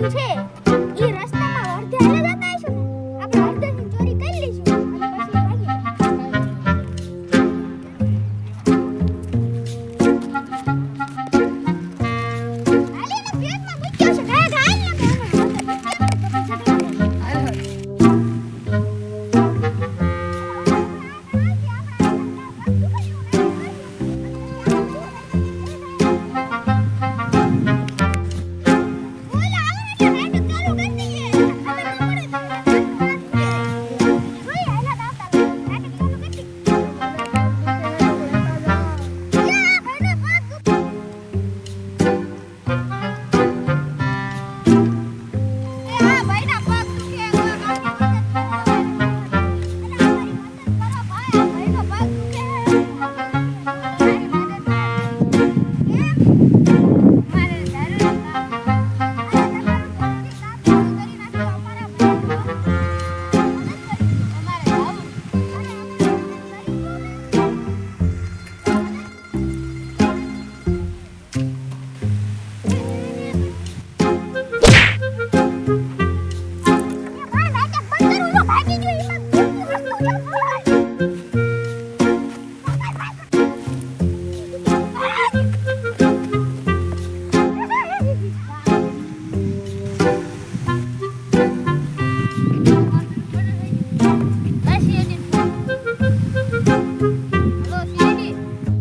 લાગતું છે ઈ રસ્તામાં અડધે હાલે જતા હશો ને આપણે અડધેથી ચોરી કરી લઈશું અને પછી ભાગીએ. હાલીને પેટમાં મૂક્યો છે ગાય ગાય ને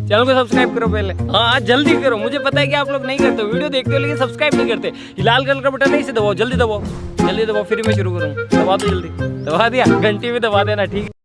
चैनल को सब्सक्राइब करो पहले। हाँ जल्दी करो, मुझे पता है कि आप लोग नहीं करते, वीडियो देखते हो लेकिन सब्सक्राइब नहीं करते। ये लाल कलर का बटन नहीं से दबाओ, जल्दी दबाओ, जल्दी दबाओ, फिर मैं शुरू करूँ। दबा दो जल्दी, दबा दिया, घंटी भी दबा देना, ठीक है।